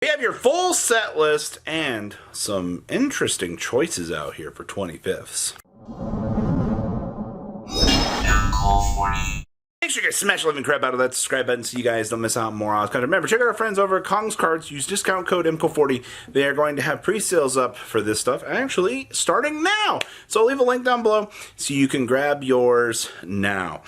We have your full set list and some interesting choices out here for 25ths. Make sure you guys smash the living crap out of that subscribe button so you guys don't miss out on more awesome content. Remember, check out our friends over at Kong's Cards. Use discount code MCO40. They are going to have pre-sales up for this stuff, actually, starting now. So I'll leave a link down below so you can grab yours now.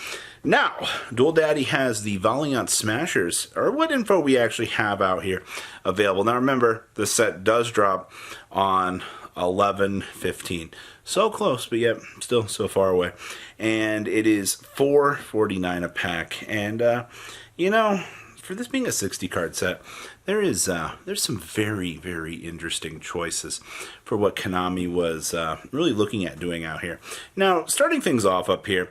Now, Dual Daddy has the Valiant Smashers, or what info we actually have out here available. Now remember, the set does drop on 11/15. So close, but yet still so far away. And it is $4.49 a pack. And, you know, for this being a 60 card set, there's some very, very interesting choices for what Konami was really looking at doing out here. Now, starting things off up here,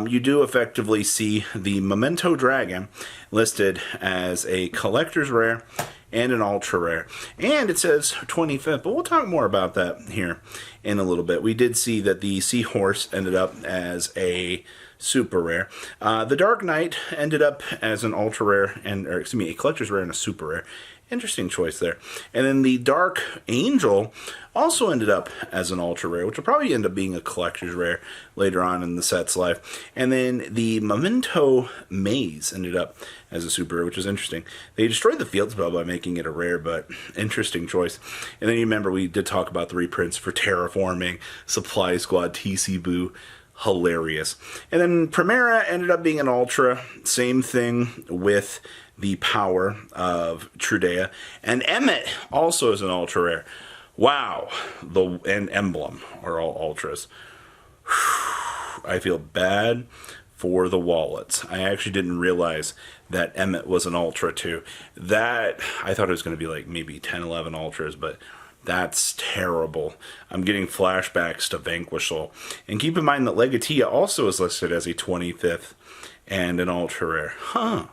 you do effectively see the Memento Dragon listed as a collector's rare and an ultra rare. And it says 25th, but we'll talk more about that here in a little bit. We did see that the Seahorse ended up as a super rare. The Dark Knight ended up as an ultra rare, or excuse me, a collector's rare and a super rare. Interesting choice there. And then the Dark Angel also ended up as an ultra rare, which will probably end up being a collector's rare later on in the set's life. And then the Memento Maze ended up as a super rare, which is interesting. They destroyed the field spell by making it a rare, but interesting choice. And then you remember we did talk about the reprints for Terraforming, Supply Squad, TC Boo. Hilarious. And then Primera ended up being an ultra. Same thing with the Power of Trudea. And Emmet also is an ultra rare. Wow. And Emblem are all ultras. I feel bad for the wallets. I actually didn't realize that Emmet was an ultra too. That, I thought it was going to be like maybe 10, 11 ultras, but that's terrible. I'm getting flashbacks to Vanquish Soul. And keep in mind that Legatia also is listed as a 25th and an ultra rare. Huh.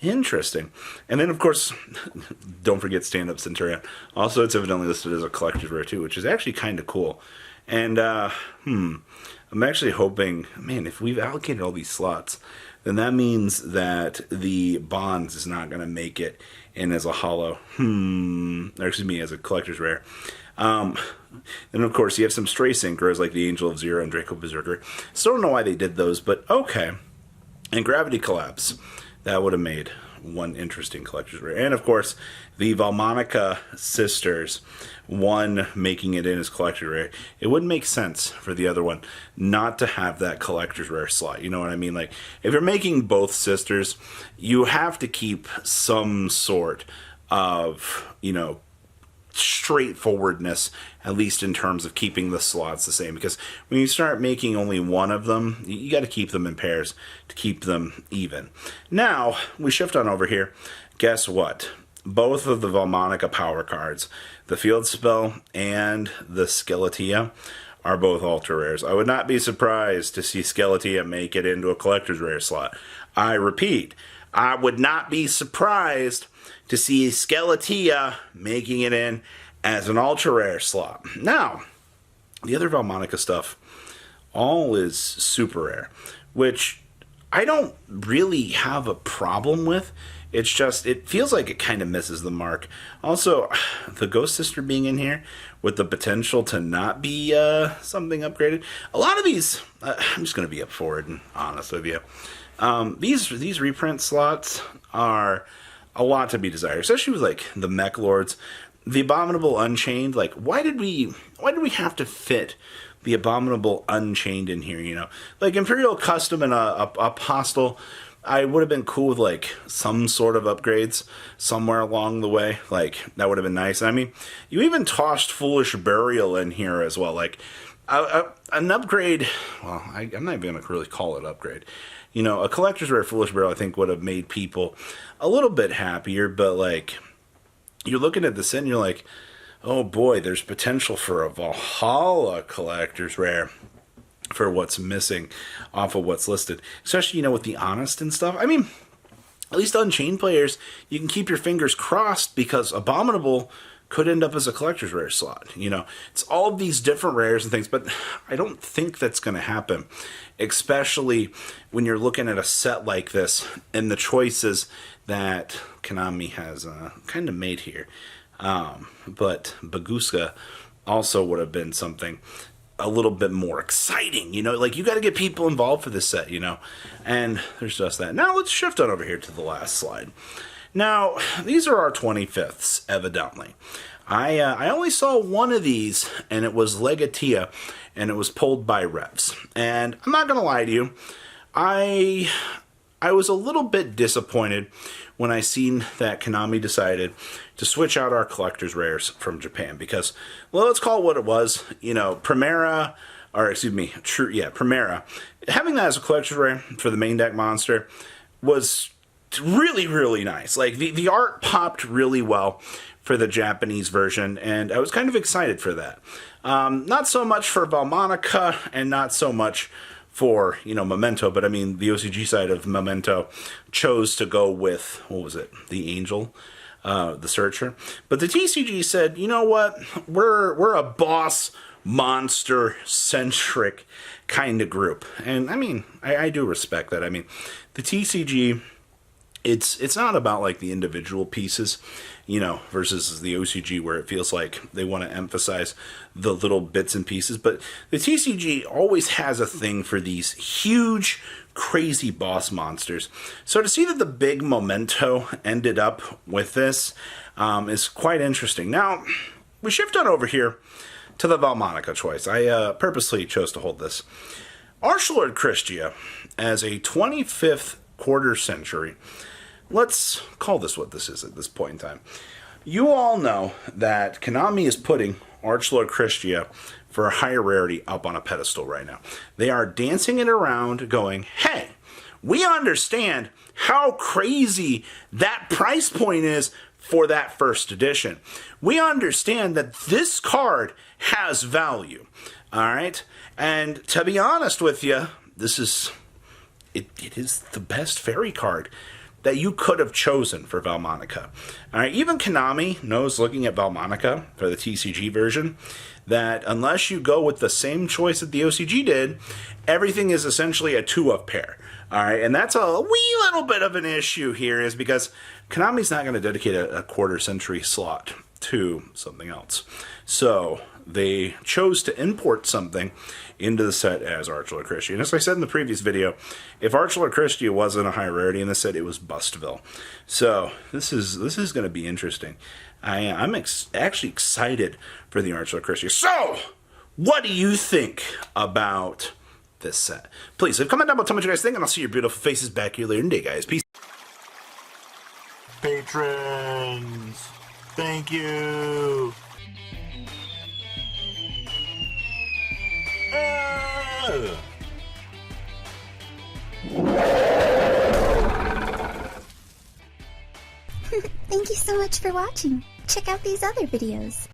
Interesting. And then, of course, don't forget Stand Up Centurion. Also, it's evidently listed as a collector's rare too, which is actually kind of cool. And, I'm actually hoping, man, if we've allocated all these slots, then that means that the Bonds is not going to make it in as a holo. Or excuse me, as a collector's rare. And of course, you have some stray synchros like the Angel of Zero and Draco Berserker. Still don't know why they did those, but okay. And Gravity Collapse. That would have made one interesting collector's rare. And of course, the Valmonica sisters, one making it in as collector's rare. It wouldn't make sense for the other one not to have that collector's rare slot. You know what I mean? Like, if you're making both sisters, you have to keep some sort of, you know, straightforwardness, at least in terms of keeping the slots the same, because when you start making only one of them, you got to keep them in pairs to keep them even. Now we shift on over here. Guess what? Both of the Valmonica power cards, the Field Spell and the Skeletia, are both ultra rares. I would not be surprised to see Skeletia make it into a collector's rare slot. I repeat, I would not be surprised to see Skeletia making it in as an ultra rare slot. Now, the other Valmonica stuff all is super rare, which I don't really have a problem with. It's just, it feels like it kind of misses the mark. Also, the Ghost Sister being in here with the potential to not be something upgraded. A lot of these, I'm just going to be up forward and honest with you. These reprint slots are a lot to be desired, especially with like the Mech Lords, the Abominable Unchained. Like, why did we have to fit the Abominable Unchained in here? You know, like Imperial Custom and a Apostle, I would have been cool with like some sort of upgrades somewhere along the way. Like, that would have been nice. I mean, you even tossed Foolish Burial in here as well. Like, an upgrade. Well, I'm not even gonna really call it upgrade. You know, a collector's rare Foolish Burial, I think, would have made people a little bit happier, but like, you're looking at this and you're like, oh boy, there's potential for a Valhalla collector's rare for what's missing off of what's listed. Especially, you know, with the Honest and stuff. I mean, at least Unchained players, you can keep your fingers crossed because Abominable could end up as a collector's rare slot. You know, it's all of these different rares and things, but I don't think that's going to happen, especially when you're looking at a set like this and the choices that Konami has kind of made here. But Baguska also would have been something a little bit more exciting, you know, like you got to get people involved for this set, you know, and there's just that. Now let's shift on over here to the last slide. Now, these are our 25ths, evidently. I only saw one of these, and it was Legatia, and it was pulled by Revs. And I'm not going to lie to you, I was a little bit disappointed when I seen that Konami decided to switch out our collector's rares from Japan because, well, let's call it what it was. You know, Primera, having that as a collector's rare for the main deck monster was really, really nice. Like, the art popped really well for the Japanese version, and I was kind of excited for that. Not so much for Valmonica, and not so much for, you know, Memento, but I mean, the OCG side of Memento chose to go with, what was it, the Angel, the Searcher. But the TCG said, you know what, we're a boss monster-centric kind of group. And I mean, I do respect that. I mean, the TCG, it's not about like the individual pieces, you know, versus the OCG where it feels like they want to emphasize the little bits and pieces. But the TCG always has a thing for these huge, crazy boss monsters. So to see that the big Memento ended up with this is quite interesting. Now, we shift on over here to the Valmonica choice. I purposely chose to hold this. Archlord Christia as a 25th quarter century. Let's call this what this is at this point in time. You all know that Konami is putting Archlord Christia for a higher rarity up on a pedestal right now. They are dancing it around going, hey, we understand how crazy that price point is for that first edition. We understand that this card has value. All right? And to be honest with you, this is it is the best fairy card that you could have chosen for Valmonica. All right, even Konami knows, looking at Valmonica for the TCG version, that unless you go with the same choice that the OCG did, everything is essentially a 2-of pair. All right, and that's a wee little bit of an issue here, is because Konami's not going to dedicate a quarter century slot to something else. So they chose to import something into the set as Archlord Christia. And as I said in the previous video, if Archlord Christia wasn't a high rarity in the set, it was Bustville. So this is going to be interesting. I'm actually excited for the Archlord Christia. So, what do you think about this set? Please leave a comment down below, tell me what you guys think, and I'll see your beautiful faces back here later in the day, guys. Peace. Patrons, thank you. Thank you so much for watching. Check out these other videos.